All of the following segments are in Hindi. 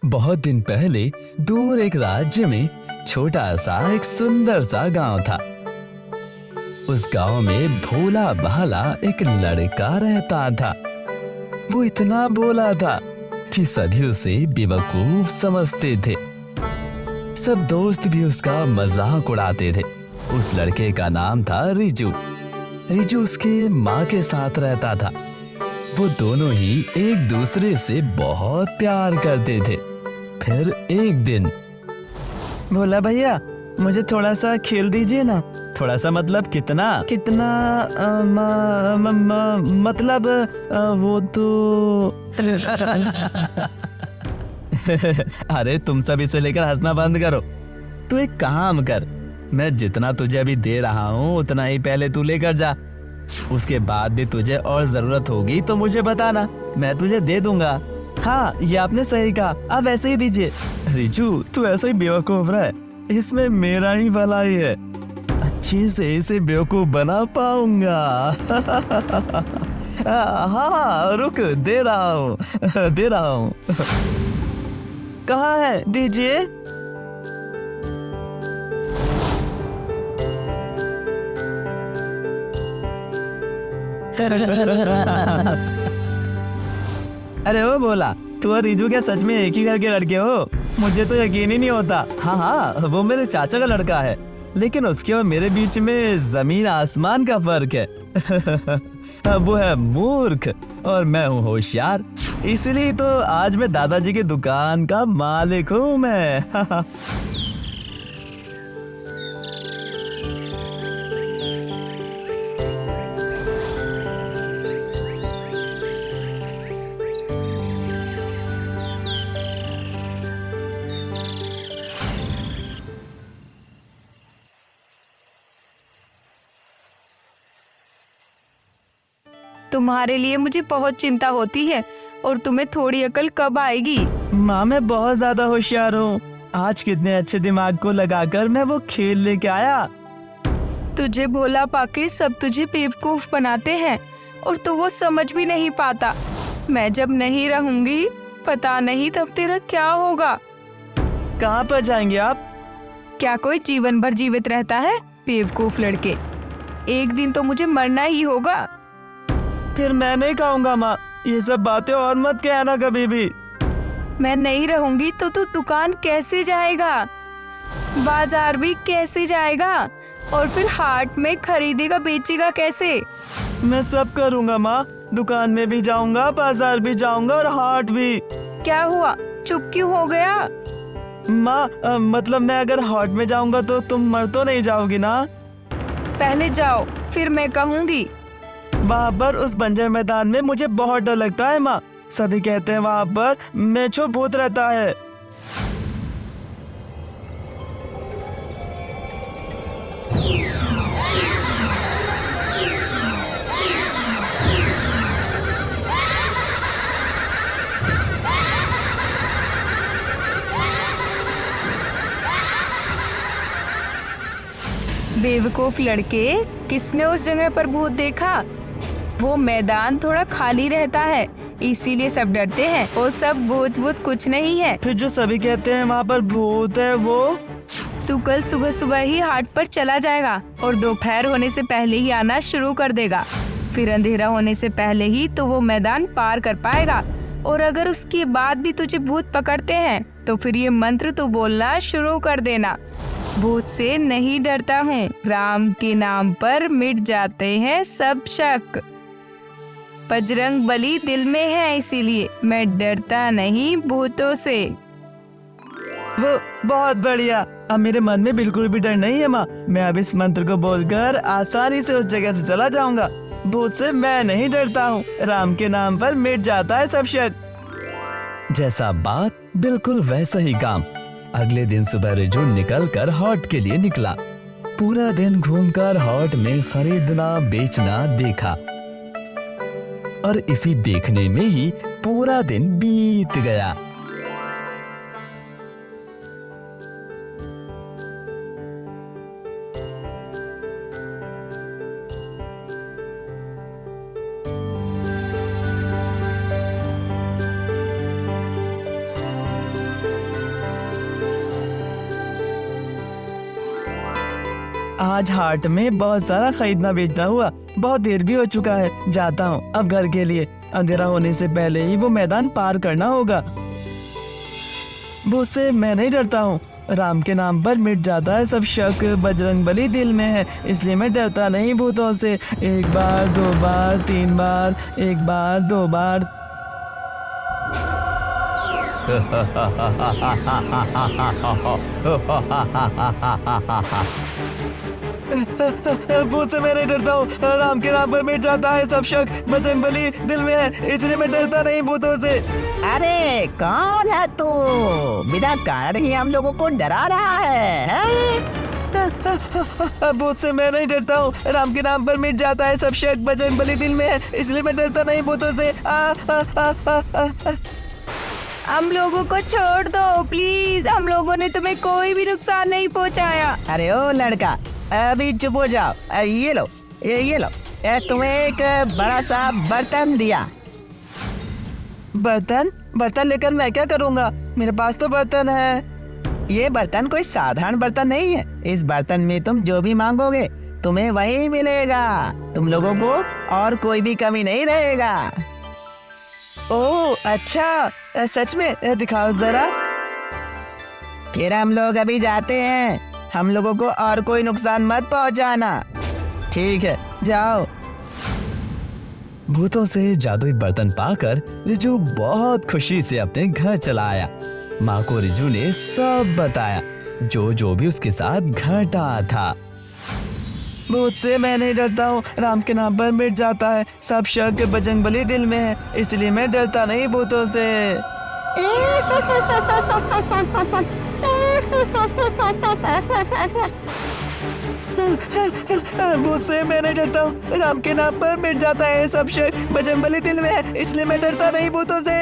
बहुत दिन पहले दूर एक राज्य में छोटा सा एक सुंदर सा गांव था। उस गांव में भोला भाला एक लड़का रहता था। वो इतना भोला था कि सभी उसे बेवकूफ समझते थे। सब दोस्त भी उसका मजाक उड़ाते थे। उस लड़के का नाम था रिजू। रिजू उसके माँ के साथ रहता था। वो दोनों ही एक दूसरे से बहुत प्यार करते थे। फिर एक दिन, भोला भैया मुझे थोड़ा सा खेल दीजिए ना। थोड़ा सा मतलब कितना कितना मतलब वो तो अरे तुम सब इसे लेकर हंसना बंद करो। तू एक काम कर, मैं जितना तुझे अभी दे रहा हूँ उतना ही पहले तू लेकर जा। उसके बाद भी तुझे और जरूरत होगी तो मुझे बताना, मैं तुझे दे दूंगा। हाँ ये आपने सही कहा, आप ऐसे ही दीजिए। रिजू तू ऐसा ही बेवकूफ रहे, इसमें मेरा ही भलाई है। अच्छे से इसे बेवकूफ बना पाऊंगा। हाँ रुक, दे रहा हूँ दे रहा हूँ। कहाँ है, दीजिए। अरे ओ बोला, तू और रिजू क्या सच में एक ही घर के लड़के हो? मुझे तो यकीन ही नहीं होता। हाँ हाँ वो मेरे चाचा का लड़का है, लेकिन उसके और मेरे बीच में जमीन आसमान का फर्क है। वो है मूर्ख और मैं हूँ होशियार, इसलिए तो आज मैं दादाजी की दुकान का मालिक हूँ मैं। तुम्हारे लिए मुझे बहुत चिंता होती है और तुम्हें थोड़ी अकल कब आएगी? माँ मैं बहुत ज्यादा होशियार हूँ। आज कितने अच्छे दिमाग को लगाकर मैं वो खेल लेके आया। तुझे भोला पाके सब तुझे बेवकूफ बनाते हैं और तू वो समझ भी नहीं पाता। मैं जब नहीं रहूंगी पता नहीं तब तेरा क्या होगा। कहाँ पर जाएंगे आप? क्या कोई जीवन भर जीवित रहता है? बेवकूफ लड़के, एक दिन तो मुझे मरना ही होगा। फिर मैं नहीं खाऊंगा माँ, ये सब बातें और मत कहना कभी भी। मैं नहीं रहूंगी तो तू दुकान कैसे जाएगा, बाजार भी कैसे जाएगा और फिर हाट में खरीदेगा बेचेगा कैसे? मैं सब करूंगा माँ, दुकान में भी जाऊंगा, बाजार भी जाऊंगा और हाट भी। क्या हुआ, चुप क्यों हो गया? माँ मतलब मैं अगर हाट में जाऊंगा तो तुम मर तो नहीं जाओगी ना? पहले जाओ फिर मैं कहूँगी। वहाँ पर उस बंजर मैदान में मुझे बहुत डर लगता है माँ। सभी कहते हैं वहाँ पर मेछो भूत रहता है। बेवकूफ लड़के, किसने उस जगह पर भूत देखा? वो मैदान थोड़ा खाली रहता है इसीलिए सब डरते हैं। वो सब भूत भूत कुछ नहीं है। फिर जो सभी कहते हैं वहाँ पर भूत है वो? तू कल सुबह सुबह ही हाट पर चला जाएगा और दोपहर होने से पहले ही आना शुरू कर देगा। फिर अंधेरा होने से पहले ही तो वो मैदान पार कर पाएगा। और अगर उसके बाद भी तुझे भूत पकड़ते हैं तो फिर ये मंत्र तू बोलना शुरू कर देना। भूत से नहीं डरता हूँ, राम के नाम पर मिट जाते हैं सब शक। बजरंग बली दिल में है इसीलिए मैं डरता नहीं भूतों से। वो बहुत बढ़िया, अब मेरे मन में बिल्कुल भी डर नहीं है माँ। मैं अब इस मंत्र को बोलकर आसानी से उस जगह से चला जाऊंगा। भूत से मैं नहीं डरता हूँ, राम के नाम पर मिट जाता है सब शक। जैसा बात बिल्कुल वैसा ही काम। अगले दिन सुबह रिजू निकलकर हाट के लिए निकला। पूरा दिन घूमकर हाट में खरीदना बेचना देखा और इसी देखने में ही पूरा दिन बीत गया। आज हाट में बहुत सारा खरीदना बेचना हुआ, बहुत देर भी हो चुका है। जाता हूँ अब घर के लिए, अंधेरा होने से पहले ही वो मैदान पार करना होगा। भूत से मैं नहीं डरता हूँ, राम के नाम पर मिट जाता है सब शक, बजरंगबली दिल में है, इसलिए मैं डरता नहीं भूतों से। एक बार, दो बार, तीन बार, एक बार, दो बार। भूत से मैं नहीं डरता हूँ, राम के नाम पर मिट जाता है सब शक, बजरंगबली दिल में है, इसलिए मैं डरता नहीं भूतों से। अरे कौन है तू? बिना कारण ही हम लोगों को डरा रहा है? भूत से मैं नहीं डरता हूँ, राम के नाम पर मिट जाता है सब शक, बजरंगबली दिल में है, इसलिए मैं डरता नहीं भूतों से। हम लोगों को छोड़ दो प्लीज, हम लोगों ने तुम्हें कोई भी नुकसान नहीं पहुंचाया। अरे ओ लड़का, अभी चुप हो जाओ। ये लो, ये लो, तुम्हें एक बड़ा सा बर्तन दिया। बर्तन? बर्तन लेकर मैं क्या करूँगा? मेरे पास तो बर्तन है। ये बर्तन कोई साधारण बर्तन नहीं है। इस बर्तन में तुम जो भी मांगोगे तुम्हें वही मिलेगा। तुम लोगों को और कोई भी कमी नहीं रहेगा। ओह अच्छा, सच में? दिखाओ जरा। फिर हम लोग अभी जाते हैं, हम लोगों को और कोई नुकसान मत पहुंचाना। ठीक है, जाओ। भूतों से जादुई बर्तन पाकर रिजू बहुत खुशी से अपने घर चला आया। माँ को रिजू ने सब बताया, जो भी उसके साथ घटा था। भूत से मैं नहीं डरता हूँ, राम के नाम पर मिट जाता है सब शक, बजरंगबली दिल में है, इसलिए मैं डरता नहीं भूतों से। भूत से मैं नहीं डरता हूँ, राम के नाम पर मिट जाता है सब शक, बजरंगबली दिल में है, इसलिए मैं डरता नहीं भूतों से।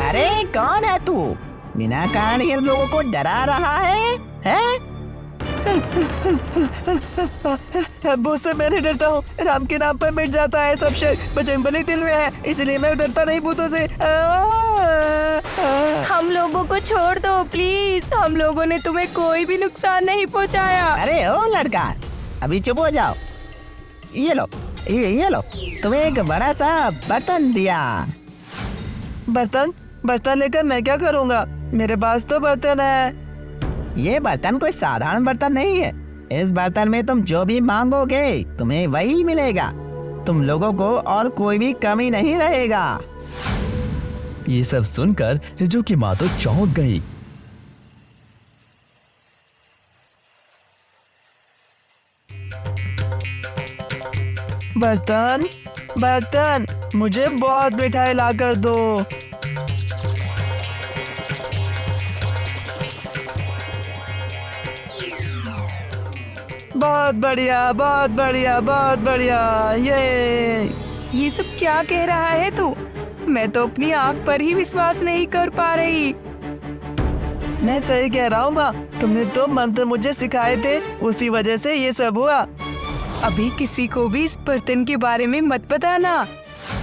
अरे कौन है तू? बिना कारण ये लोगों को डरा रहा है? भूत से मैं नहीं डरता हूँ, राम के नाम पर मिट जाता है सब शक, बजरंगबली दिल में है, इसलिए मैं डरता नहीं भूतों से। हम लोगों को छोड़ दो प्लीज, हम लोगों ने तुम्हें कोई भी नुकसान नहीं पहुंचाया। अरे ओ लड़का, अभी चुप हो जाओ। ये लो, ये लो, तुम्हें एक बड़ा सा बर्तन दिया। बर्तन? बर्तन लेकर मैं क्या करूँगा? मेरे पास तो बर्तन है। ये बर्तन कोई साधारण बर्तन नहीं है। इस बर्तन में तुम जो भी मांगोगे तुम्हें वही मिलेगा। तुम लोगों को और कोई भी कमी नहीं रहेगा। ये सब सुनकर रिजू की माँ तो चौंक गई। बर्तन, बर्तन, मुझे बहुत मिठाई ला कर दो। बहुत बढ़िया, बहुत बढ़िया, बहुत बढ़िया। ये सब क्या कह रहा है तू? मैं तो अपनी आँख पर ही विश्वास नहीं कर पा रही। मैं सही कह रहा हूँ माँ, तुमने तो मंत्र मुझे सिखाए थे, उसी वजह से ये सब हुआ। अभी किसी को भी इस बर्तन के बारे में मत बताना।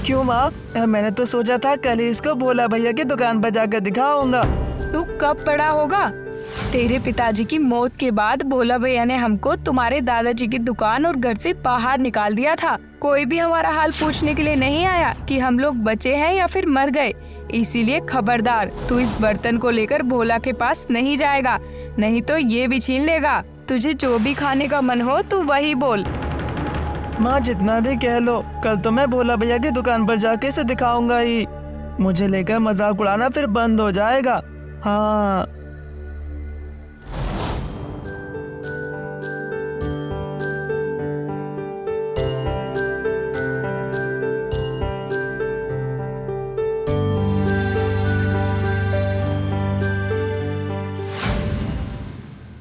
क्यों माँ? मैंने तो सोचा था कल ही इसको भोला भैया की दुकान पर जाकर दिखाऊंगा। तू कब बड़ा होगा? तेरे पिताजी की मौत के बाद भोला भैया ने हमको तुम्हारे दादाजी की दुकान और घर से बाहर निकाल दिया था। कोई भी हमारा हाल पूछने के लिए नहीं आया कि हम लोग बचे हैं या फिर मर गए। इसीलिए खबरदार, तू इस बर्तन को लेकर भोला के पास नहीं जाएगा, नहीं तो ये भी छीन लेगा। तुझे जो भी खाने का मन हो तू वही बोल। माँ जितना भी कह लो, कल तो मैं भोला भैया की दुकान पर जाके इसे दिखाऊंगा ही। मुझे लेकर मजाक उड़ाना फिर बंद हो जाएगा। हाँ।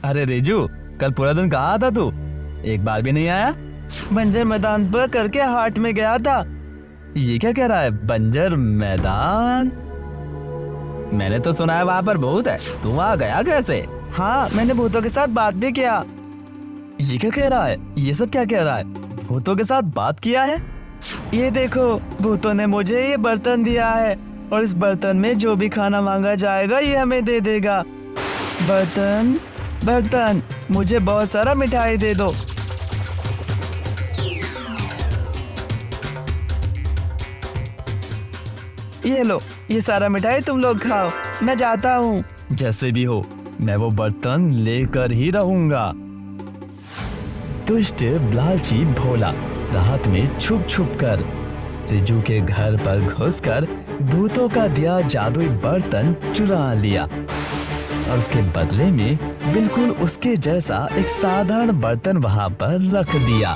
अरे रिजू, कल पूरा दिन कहाँ था तू? एक बार भी नहीं आया। बंजर मैदान पर करके हाट में गया था। ये क्या कह रहा है, बंजर मैदान? मैंने तो सुना है वहाँ पर भूत है, तू वहाँ गया कैसे? हाँ, मैंने भूतों के साथ बात भी किया। ये क्या कह रहा है? ये सब क्या कह रहा है? भूतों के साथ बात किया है? ये देखो, भूतों ने मुझे ये बर्तन दिया है और इस बर्तन में जो भी खाना मांगा जाएगा ये हमें दे देगा। बर्तन, बर्तन, मुझे बहुत सारा मिठाई दे दो। ये लो, ये सारा मिठाई तुम लोग खाओ, मैं जाता हूँ। जैसे भी हो मैं वो बर्तन लेकर ही रहूंगा। दुष्ट लालची भोला रात में छुप छुप कर रिजू के घर पर घुसकर भूतों का दिया जादुई बर्तन चुरा लिया और उसके बदले में बिल्कुल उसके जैसा एक साधारण बर्तन वहां पर रख दिया।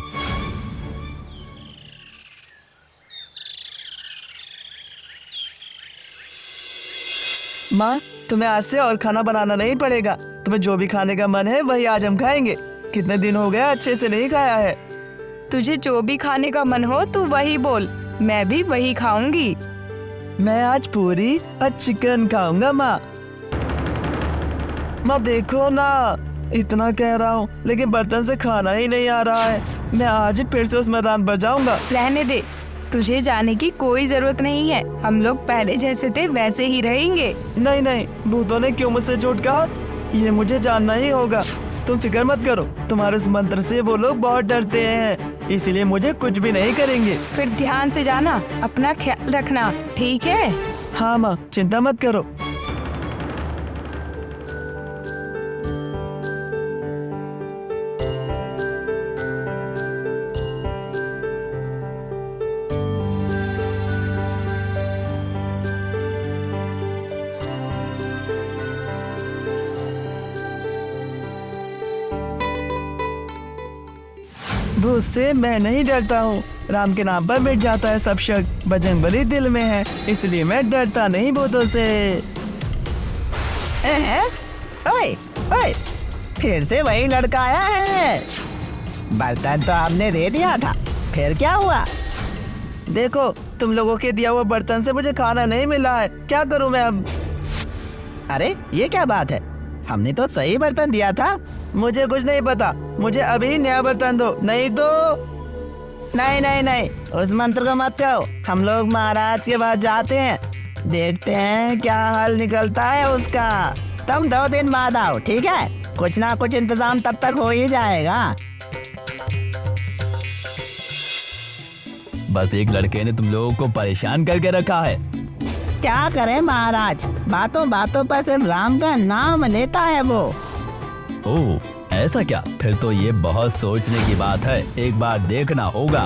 माँ, तुम्हें आज से और खाना बनाना नहीं पड़ेगा। तुम्हें जो भी खाने का मन है वही आज हम खाएंगे। कितने दिन हो गए अच्छे से नहीं खाया है। तुझे जो भी खाने का मन हो तू वही बोल, मैं भी वही खाऊंगी। मैं आज पूरी और चिकन खाऊंगा माँ। माँ देखो ना, इतना कह रहा हूँ लेकिन बर्तन से खाना ही नहीं आ रहा है। मैं आज ही फिर से उस मैदान पर जाऊंगा। रहने दे, तुझे जाने की कोई जरूरत नहीं है। हम लोग पहले जैसे थे वैसे ही रहेंगे। नहीं नहीं, भूतों ने क्यों मुझसे झूठ कहा, ये मुझे जानना ही होगा। तुम फिक्र मत करो, तुम्हारे इस मंत्र से वो लोग बहुत डरते हैं, इसलिए मुझे कुछ भी नहीं करेंगे। फिर ध्यान से जाना, अपना ख्याल रखना, ठीक है? हाँ माँ, चिंता मत करो। भूत से मैं नहीं डरता हूँ। राम के नाम पर मिट जाता है सब शक। बजरंगबली दिल में है, इसलिए मैं डरता नहीं भूतों से। ओए, ओए, फिर से वही लड़का आया है। बर्तन तो आपने दे दिया था, फिर क्या हुआ? देखो, तुम लोगों के दिया हुआ बर्तन से मुझे खाना नहीं मिला है। क्या करूँ मैं अब? अरे ये क्या बात है, हमने तो सही बर्तन दिया था। मुझे कुछ नहीं पता, मुझे अभी नया बर्तन दो, नहीं तो। नहीं नहीं नहीं, उस मंत्र को मत कहो। हम लोग महाराज के पास जाते हैं, देखते हैं क्या हल निकलता है उसका। तुम 2 दिन बाद आओ, ठीक है? कुछ ना कुछ इंतजाम तब तक हो ही जाएगा। बस एक लड़के ने तुम लोगों को परेशान करके रखा है। क्या करें महाराज, बातों बातों पर सिर्फ राम का नाम लेता है वो। ओह, ऐसा क्या? फिर तो ये बहुत सोचने की बात है, एक बार देखना होगा।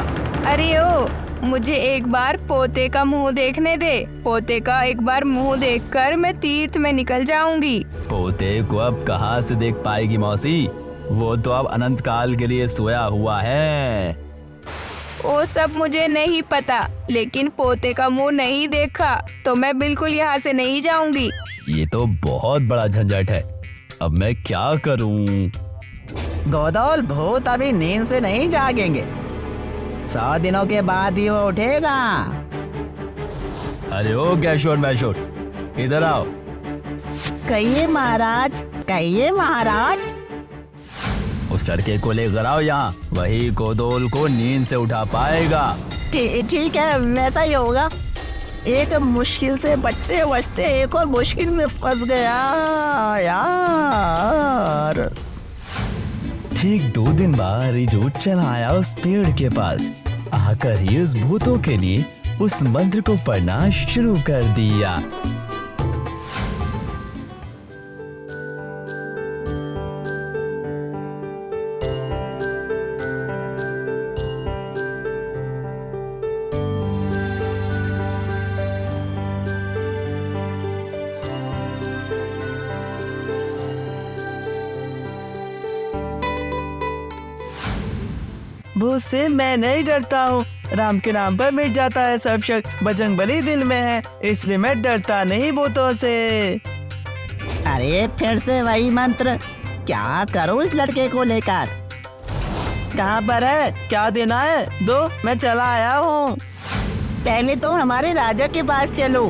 अरे ओ, मुझे एक बार पोते का मुंह देखने दे। पोते का एक बार मुंह देखकर मैं तीर्थ में निकल जाऊंगी। पोते को अब कहाँ से देख पाएगी मौसी, वो तो अब अनंत काल के लिए सोया हुआ है। वो सब मुझे नहीं पता, लेकिन पोते का मुंह नहीं देखा तो मैं बिल्कुल यहाँ से नहीं जाऊंगी। ये तो बहुत बड़ा झंझट है, अब मैं क्या करूं? गोदौल, भूत अभी नींद से नहीं जागेंगे, 100 दिनों के बाद ही वो उठेगा। अरे ओ कैशोर मैशोर, इधर आओ। कहिए महाराज, कहिए महाराज। उस लड़के को लेकर आओ यहाँ, वही गोदौल को नींद से उठा पाएगा। ठीक है, वैसा ही होगा। एक मुश्किल से बचते बचते एक और मुश्किल में फंस गया यार। ठीक 2 दिन बाद रिजू चला आया उस पेड़ के पास, आकर ही उस भूतों के लिए उस मंत्र को पढ़ना शुरू कर दिया। भूत से मैं नहीं डरता हूँ, राम के नाम पर मिट जाता है सब शक। बजरंगबली दिल में है, इसलिए मैं डरता नहीं भूतों से। अरे फिर से वही मंत्र, क्या करूँ इस लड़के को लेकर? कहाँ पर है, क्या देना है? दो, मैं चला आया हूँ। पहले तो हमारे राजा के पास चलो,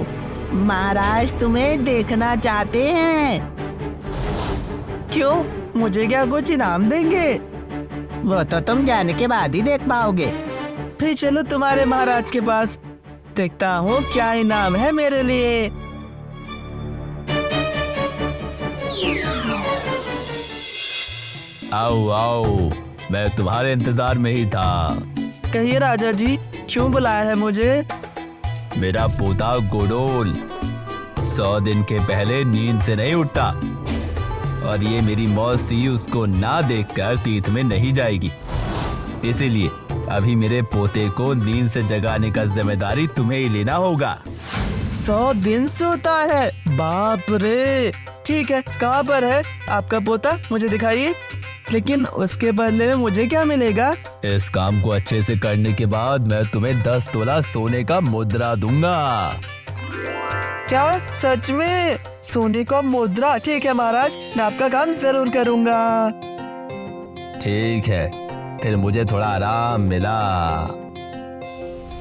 महाराज तुम्हें देखना चाहते हैं। क्यों, मुझे क्या कुछ इनाम देंगे? वो तो तुम जाने के बाद ही देख पाओगे। फिर चलो तुम्हारे महाराज के पास, देखता हूँ क्या इनाम है मेरे लिए। आओ आओ, मैं तुम्हारे इंतजार में ही था। कहिए राजा जी, क्यों बुलाया है मुझे? मेरा पोता गोडोल 100 दिन के पहले नींद से नहीं उठता, और ये मेरी मौसी उसको ना देखकर तीर्थ में नहीं जाएगी। इसीलिए अभी मेरे पोते को नींद से जगाने का जिम्मेदारी तुम्हें ही लेना होगा। 100 दिन सोता है? बाप रे। ठीक है, कहाँ पर है आपका पोता, मुझे दिखाइए। लेकिन उसके बदले में मुझे क्या मिलेगा? इस काम को अच्छे से करने के बाद मैं तुम्हें 10 तोला सोने का मुद्रा दूंगा। क्या सच में? सोने का मुद्रा? ठीक है महाराज, मैं आपका काम जरूर करूंगा। ठीक है, फिर मुझे थोड़ा आराम मिला।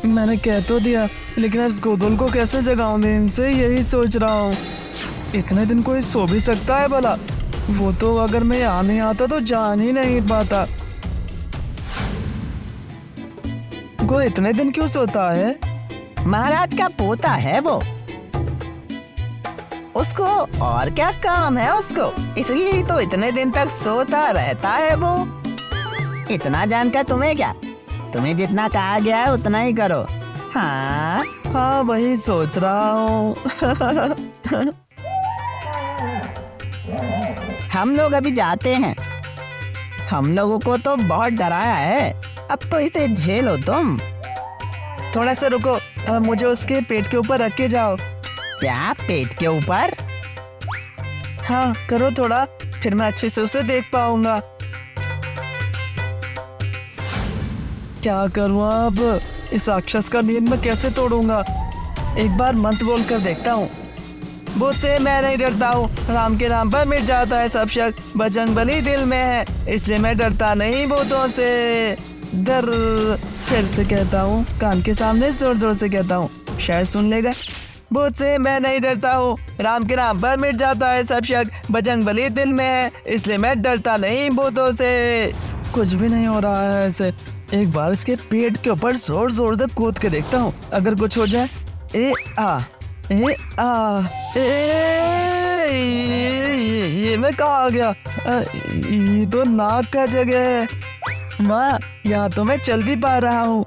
मैंने कह तो दिया, लेकिन इस गोदोल को कैसे जगाऊं दिन से, यही सोच रहा हूँ। इतने दिन कोई सो भी सकता है भला? वो तो अगर मैं यहाँ नहीं आता तो जान ही नहीं पाता। वो इतने दिन क्यों सोता है? महाराज का पोता है वो, उसको और क्या काम है उसको, इसलिए ही तो इतने दिन तक सोता रहता है वो। इतना जानकर तुम्हें क्या, तुम्हें जितना कहा गया है उतना ही करो। हाँ हाँ, वही सोच रहा हूँ। हम लोग अभी जाते हैं, हम लोगों को तो बहुत डराया है, अब तो इसे झेलो तुम। थोड़ा सा रुको, मुझे उसके पेट के ऊपर रख के जाओ। क्या पेट के ऊपर? हाँ करो थोड़ा, फिर मैं अच्छे से उसे देख पाऊंगा। क्या करूँ अब, इस राक्षस का नींद मैं कैसे तोड़ूंगा? एक बार मंत्र बोल कर देखता हूँ। भूत से मैं नहीं डरता हूँ, राम के नाम पर मिट जाता है सब शक, बजरंगबली दिल में है, इसलिए मैं डरता नहीं भूतों से। डर, फिर से कहता हूँ, कान के सामने जोर जोर से कहता हूँ, शायद सुन लेगा। भूत से मैं नहीं डरता हूँ, राम के नाम पर मिट जाता है सब शक, बजरंगबली दिल में है, इसलिए मैं डरता नहीं भूतों से। कुछ भी नहीं हो रहा है ऐसे। एक बार इसके पेट के ऊपर जोर जोर से कूद के देखता हूँ, अगर कुछ हो जाए। ए आ ए आ ए, ये मैं कहाँ आ गया? ये तो नाक का जगह है। माँ, यहाँ तो मैं चल भी पा रहा हूँ।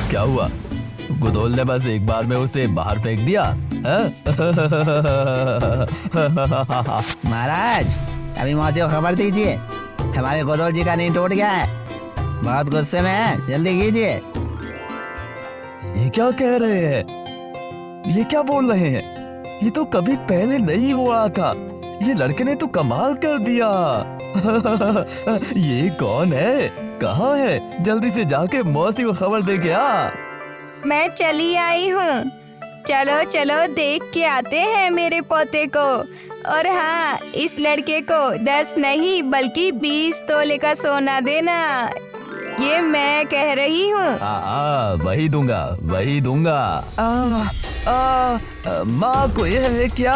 क्या हुआ? गोदोल ने बस एक बार में उसे बाहर फेंक दिया? महाराज, अभी मौसी को खबर दीजिए, हमारे गोदोल जी का नींद टूट गया है, बहुत गुस्से में है, जल्दी कीजिए। ये क्या कह रहे हैं? ये क्या बोल रहे हैं? ये तो कभी पहले नहीं हुआ था। ये लड़के ने तो कमाल कर दिया। ये कौन है, कहाँ है? जल्दी से जाके मौसी को खबर दे के आ। मैं चली आई हूँ, चलो चलो देख के आते हैं मेरे पोते को। और हाँ, इस लड़के को 10 नहीं बल्कि 20 तोले का सोना देना, ये मैं कह रही हूँ। वही दूंगा, वही दूंगा। माँ को ये है क्या?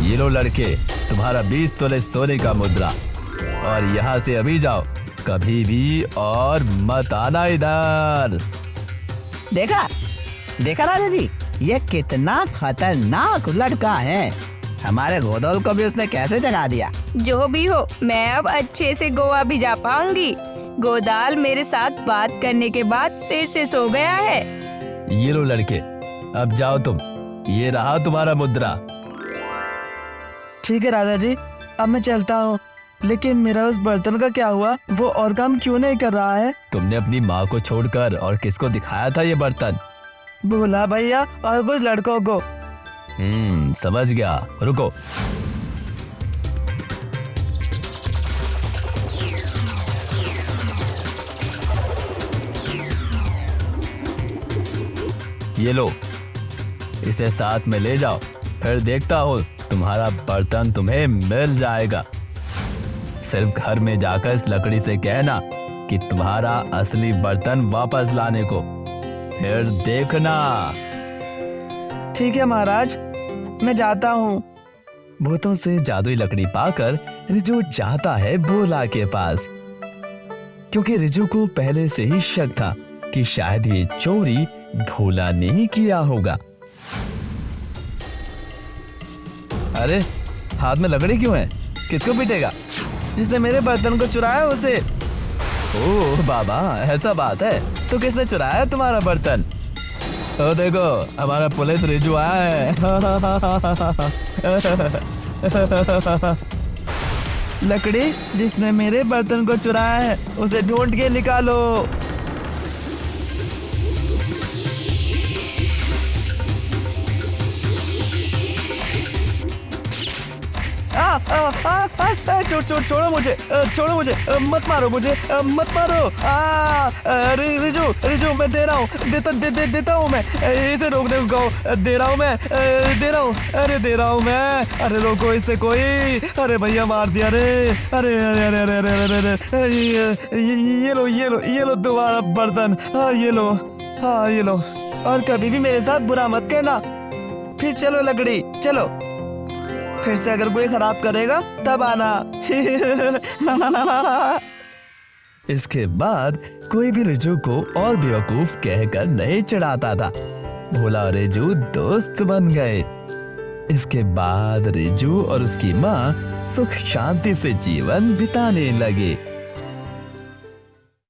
ये लो लड़के, तुम्हारा 20 तोले सोने का मुद्रा, और यहाँ से अभी जाओ, कभी भी और मत आना इधर। देखा देखा राजा जी, ये कितना खतरनाक लड़का है, हमारे गोदोल को भी उसने कैसे जगा दिया। जो भी हो, मैं अब अच्छे से गोवा भी जा पाऊंगी। गोदाल मेरे साथ बात करने के बाद फिर से सो गया है। ये लो लड़के, अब जाओ तुम, ये रहा तुम्हारा मुद्रा। ठीक है राजा जी, अब मैं चलता हूँ। लेकिन मेरा उस बर्तन का क्या हुआ? वो और काम क्यों नहीं कर रहा है? तुमने अपनी माँ को छोड़कर और किसको दिखाया था ये बर्तन? भोला भैया और कुछ लड़कों को। समझ गया, रुको। ये लो, इसे साथ में ले जाओ, फिर देखता हो तुम्हारा बर्तन तुम्हें मिल जाएगा। सिर्फ घर में जाकर इस लकड़ी से कहना कि तुम्हारा असली बर्तन वापस लाने को, फिर देखना। ठीक है महाराज, मैं जाता हूँ। भूतों से जादुई लकड़ी पाकर रिजू जाता है भोला के पास। क्योंकि रिजू को पहले से ही शक था कि शायद ये चोरी भोला ने ही किया होगा। अरे हाथ में लकड़ी क्यों है? किसको पीटेगा? जिसने मेरे बर्तन को चुराया उसे। ओह बाबा, ऐसा बात है? तो किसने चुराया तुम्हारा बर्तन? तो देखो, हमारा पुलिस रिजू आया है। लकड़ी जिसने मेरे बर्तन को चुराया है उसे ढूंढ के निकालो। छोड़ो मुझे, छोड़ो मुझे, मत मारो मुझे, मत मारो। रिजू मैं दे रहा हूँ, देता हूँ मैं, इसे रोकने को दे रहा हूँ मैं, दे रहा हूँ, अरे दे रहा हूँ मैं, अरे रोको इससे कोई, अरे भैया मार दिया रे, अरे अरे अरे अरे अरे अरे अरे ये लो तुम्हारा बर्तन, हाँ ये लो, हाँ ये लो, और कभी भी मेरे साथ बुरा मत करना। फिर चलो लकड़ी, चलो, फिर से अगर कोई खराब करेगा तब आना। इसके बाद कोई भी रिजू को और बेवकूफ कहकर नहीं चिढ़ाता था। भोला और रिजू दोस्त बन गए। इसके बाद रिजू और उसकी माँ सुख शांति से जीवन बिताने लगे।